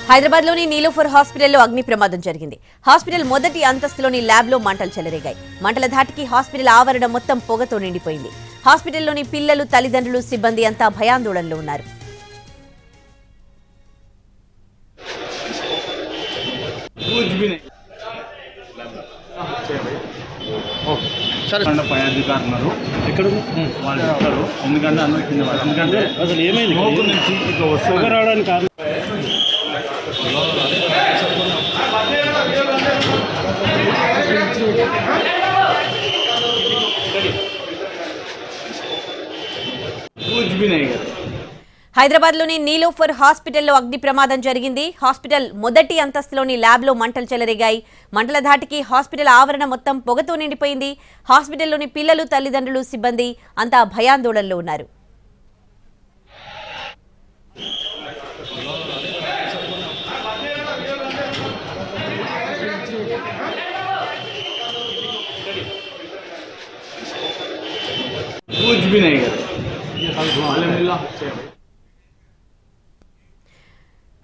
హైదరాబాద్లోని నీలోఫర్ హాస్పిటల్లో అగ్ని ప్రమాదం జరిగింది. హాస్పిటల్ మొదటి అంతస్తులోని ల్యాబ్లో మంటలు చెలరేగాయి. మంటల ధాటికి హాస్పిటల్ ఆవరణ మొత్తం పొగతో నిండిపోయింది. హాస్పిటల్లోని పిల్లలు, తల్లిదండ్రులు, సిబ్బంది అంతా భయాందోళనలో ఉన్నారు. పై అధికారులు ఎక్కడ వాళ్ళు చెప్తారు. ఎందుకంటే ఎందుకంటే అసలు ఏమైంది నుంచి ఇక వస్తువు రావడానికి కాదు. హైదరాబాద్లోని నీలోఫర్ హాస్పిటల్లో అగ్ని ప్రమాదం జరిగింది. హాస్పిటల్ మొదటి అంతస్తులోని ల్యాబ్లో మంటలు చెలరేగాయి. మంటల ధాటికి హాస్పిటల్ ఆవరణ మొత్తం పొగతో నిండిపోయింది. హాస్పిటల్లోని పిల్లలు, తల్లిదండ్రులు, సిబ్బంది అంతా భయాందోళనలో ఉన్నారు.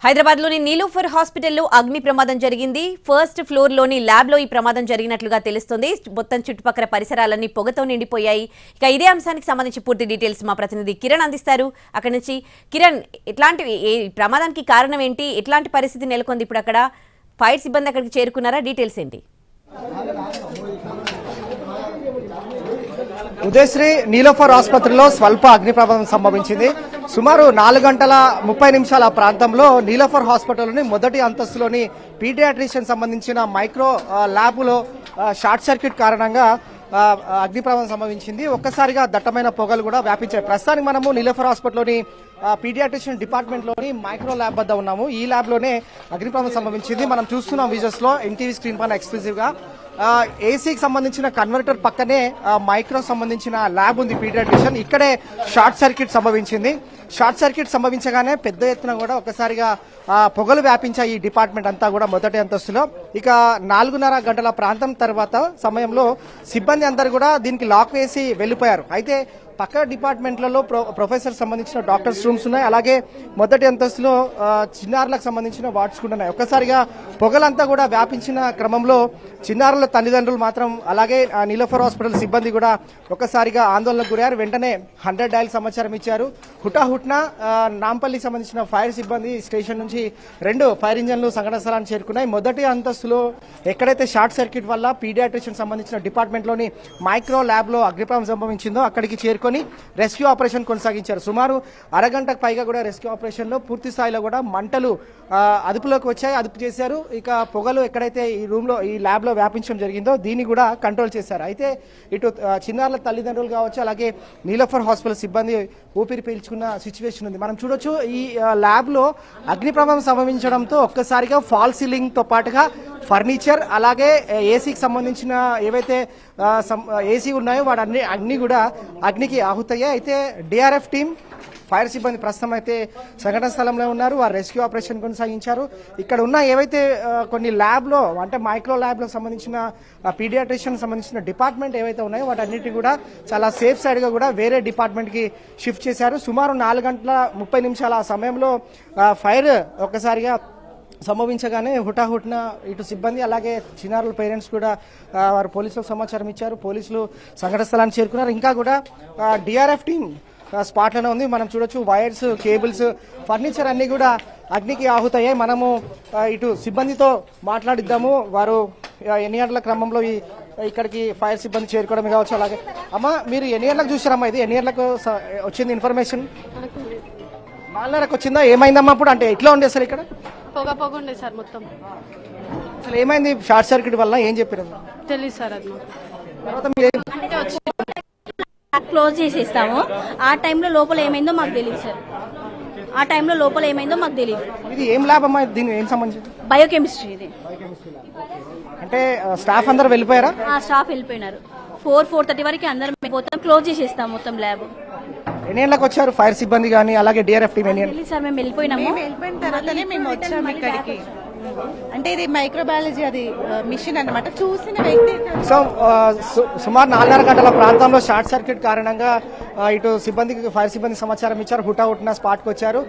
హైదరాబాద్లోని నీలోఫర్ హాస్పిటల్లో అగ్ని ప్రమాదం జరిగింది. ఫస్ట్ ఫ్లోర్లోని ల్యాబ్లో ఈ ప్రమాదం జరిగినట్లుగా తెలుస్తోంది. మొత్తం చుట్టుపక్కల పరిసరాలన్నీ పొగతో నిండిపోయాయి. ఇక ఇదే అంశానికి సంబంధించి పూర్తి డీటెయిల్స్ మా ప్రతినిధి కిరణ్ అందిస్తారు. అక్కడి నుంచి కిరణ్, ప్రమాదానికి కారణం ఏంటి, ఎట్లాంటి పరిస్థితి నెలకొంది ఇప్పుడు అక్కడ? ఫైర్ సిబ్బంది అక్కడికి చేరుకున్నారా? డీటెయిల్స్ ఏంటి? ఉదయశ్రీ నీలోఫర్ ఆసుపత్రిలో స్వల్ప అగ్ని ప్రమాదం సంభవించింది. సుమారు 4:30 ప్రాంతంలో నీలోఫర్ హాస్పిటల్లోని మొదటి అంతస్తులోని పీడియాట్రిషియన్ సంబంధించిన మైక్రో ల్యాబ్లో షార్ట్ సర్క్యూట్ కారణంగా అగ్ని ప్రమాదం సంభవించింది. ఒక్కసారిగా దట్టమైన పొగలు కూడా వ్యాపించాయి. ప్రస్తుతానికి మనము నీలోఫర్ హాస్పిటల్లోని పీడియాట్రిషియన్ డిపార్ట్మెంట్ లోని మైక్రో ల్యాబ్ వద్ద ఉన్నాము. ఈ ల్యాబ్ లోనే అగ్ని ప్రమాదం సంభవించింది. మనం చూస్తున్నాం విజువల్స్ లో, ఎన్టీవీ స్క్రీన్ పైన ఎక్స్క్లూజివ్ గా. ఏసీకి సంబంధించిన కన్వర్టర్ పక్కనే మైక్రో సంబంధించిన ల్యాబ్ ఉంది పీడియాట్రిషియన్. ఇక్కడే షార్ట్ సర్క్యూట్ సంభవించింది. షార్ట్ సర్క్యూట్ సంభవించగానే పెద్ద ఎత్తున కూడా ఒకసారిగా పొగలు వ్యాపించాయి ఈ డిపార్ట్మెంట్ అంతా కూడా మొదటి అంతస్తులో. ఇక 4:30 గంటల ప్రాంతం తర్వాత సమయంలో సిబ్బంది అందరూ కూడా దీనికి లాక్ వేసి వెళ్లిపోయారు. అయితే పక్క డిపార్ట్మెంట్లలో ప్రొఫెసర్ సంబంధించిన డాక్టర్స్ రూమ్స్ ఉన్నాయి. అలాగే మొదటి అంతస్తులో చిన్నారులకు సంబంధించిన వార్డ్స్ కూడా ఉన్నాయి. ఒక్కసారిగా పొగలంతా కూడా వ్యాపించిన క్రమంలో చిన్నారుల తల్లిదండ్రులు మాత్రం, అలాగే నీలోఫర్ హాస్పిటల్ సిబ్బంది కూడా ఒక్కసారిగా ఆందోళనకు గురయ్యారు. వెంటనే 100 డయల్ సమాచారం ఇచ్చారు. హుటాహుట్న నాంపల్లికి సంబంధించిన ఫైర్ సిబ్బంది స్టేషన్ నుంచి 2 ఫైర్ ఇంజన్లు సంఘటన స్థలాన్ని చేరుకున్నాయి. మొదటి అంతస్తులో ఎక్కడైతే షార్ట్ సర్క్యూట్ వల్ల పీడియాట్రిషియన్ సంబంధించిన డిపార్ట్మెంట్ లోని మైక్రో ల్యాబ్ లో అగ్నిప్రమాదం సంభవించిందో అక్కడికి చేరుకుని రెస్క్యూ ఆపరేషన్ కొనసాగించారు. సుమారు అరగంటకు పైగా కూడా రెస్క్యూ ఆపరేషన్ లో పూర్తి స్థాయిలో కూడా మంటలు అదుపులోకి వచ్చాయి, అదుపు చేశారు. ఇక పొగలు ఎక్కడైతే ఈ రూమ్ లో, ఈ ల్యాబ్ లో వ్యాపించడం జరిగిందో దీన్ని కూడా కంట్రోల్ చేశారు. అయితే ఇటు చిన్నారుల తల్లిదండ్రులు కావచ్చు, అలాగే నీలోఫర్ హాస్పిటల్ సిబ్బంది ఊపిరి పీల్చుకున్న సిచ్యువేషన్ ఉంది. మనం చూడొచ్చు ఈ ల్యాబ్ లో అగ్ని ప్రమాదం సంభవించడంతో ఒక్కసారిగా ఫాల్ సీలింగ్ తో పాటుగా ఫర్నిచర్, అలాగే ఏసీకి సంబంధించిన ఏవైతే ఏసీ ఉన్నాయో వాటి అన్ని కూడా అగ్నికి ఆహుతయ్యాయి. అయితే డిఆర్ఎఫ్ టీం, ఫైర్ సిబ్బంది ప్రస్తుతం అయితే సంఘటన స్థలంలో ఉన్నారు. వారు రెస్క్యూ ఆపరేషన్ కొనసాగించారు. ఇక్కడ ఉన్న ఏవైతే కొన్ని ల్యాబ్ లో, అంటే మైక్రో ల్యాబ్ లో సంబంధించిన పీడియాట్రిషియన్ సంబంధించిన డిపార్ట్మెంట్ ఏవైతే ఉన్నాయో వాటన్నిటి కూడా చాలా సేఫ్ సైడ్ గా కూడా వేరే డిపార్ట్మెంట్ కి షిఫ్ట్ చేశారు. సుమారు 4:30 ఆ సమయంలో ఫైర్ ఒక్కసారిగా సంభవించగానే హుటాహుట్న ఇటు సిబ్బంది, అలాగే చిన్నారుల పేరెంట్స్ కూడా వారు పోలీసులకు సమాచారం ఇచ్చారు. పోలీసులు సంఘటన స్థలాన్ని చేరుకున్నారు. ఇంకా కూడా డిఆర్ఎఫ్ టీం స్పాట్ లోనే ఉంది. మనం చూడొచ్చు వైర్స్, కేబుల్స్, ఫర్నిచర్ అన్ని కూడా అగ్నికి ఆహుతయ్యాయి. మనము ఇటు సిబ్బందితో మాట్లాడిద్దాము. వారు ఎన్ని గంటల క్రమంలో ఇక్కడికి ఫైర్ సిబ్బంది చేరుకోవడం కావచ్చు. అలాగే అమ్మా, మీరు ఎన్ని గంటలకు చూసారమ్మా? ఇది ఎన్ని గంటలకు వచ్చింది ఇన్ఫర్మేషన్? 4:30కు వచ్చిందా? ఏమైందమ్మా అప్పుడు? అంటే ఎట్లా ఉండే సార్ ఇక్కడ? పొగ ఉండే సార్ మొత్తం. అసలు ఏమైంది షార్ట్ సర్క్యూట్ వల్ల? ఏం చెప్పారు? తెలియదు సార్. అది క్లోజ్ చేసేస్తాము. ఆ టైంలో లోపల ఏమైందో మాకు తెలియదు సార్. ఇది ఏం ల్యాబ్ అమ్మా? దీనికి ఏం సంబంధించి? బయోకెమిస్ట్రీ. ఇది అంటే స్టాఫ్ అందరూ వెళ్ళిపోయారా? స్టాఫ్ వెళ్ళిపోయినారు. 4:30 వరకు అందరం మొత్తం క్లోజ్ చేసేస్తాం మొత్తం ల్యాబ్. ఎన్ని గంటలకు వచ్చారు ఫైర్ సిబ్బంది కానీ అలాగే డిఆర్ఎఫ్ టీం? సార్ మేము వెళ్ళిపోయినాము. వెళ్ళిపోయిన తర్వాతనే మేము వచ్చాము ఇక్కడికి. అంటే ఇది మైక్రోబయాలజీ అది మిషన్ అన్నమాట. చూసిన వ్యక్తి సో సుమారు 4:30 గంటల ప్రాంతంలో షార్ట్ సర్క్యూట్ కారణంగా ఇటు సిబ్బందికి ఫైర్ సిబ్బంది సమాచారం ఇచ్చారు. హుటాహుటిన స్పాట్కి వచ్చారు.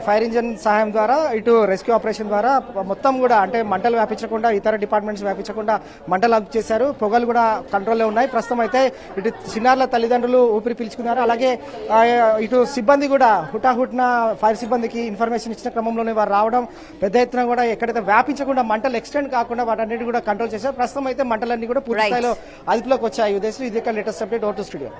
ఫైర్ ఇంజిన్ సహాయం ద్వారా ఇటు రెస్క్యూ ఆపరేషన్ ద్వారా మొత్తం కూడా అంటే మంటలు వ్యాపించకుండా ఇతర డిపార్ట్మెంట్స్ వ్యాపించకుండా మంటలు అదుపు చేశారు. పొగలు కూడా కంట్రోల్లో ఉన్నాయి. ప్రస్తుతం అయితే ఇటు చిన్నారుల తల్లిదండ్రులు ఊపిరి పీల్చుకున్నారు. అలాగే ఇటు సిబ్బంది కూడా హుటాహుటిన ఫైర్ సిబ్బందికి ఇన్ఫర్మేషన్ ఇచ్చిన క్రమంలోనే వారు రావడం, పెద్ద ఎత్తున కూడా ఎక్కడైతే వ్యాపించకుండా మంటలు ఎక్స్టెండ్ కాకుండా వాటన్నిటి కూడా కంట్రోల్ చేశారు. ప్రస్తుతం అయితే మంటలన్నీ కూడా పూర్తి స్థాయిలో అదుపులోకి వచ్చాయి. ఇది latest update. Over to studio.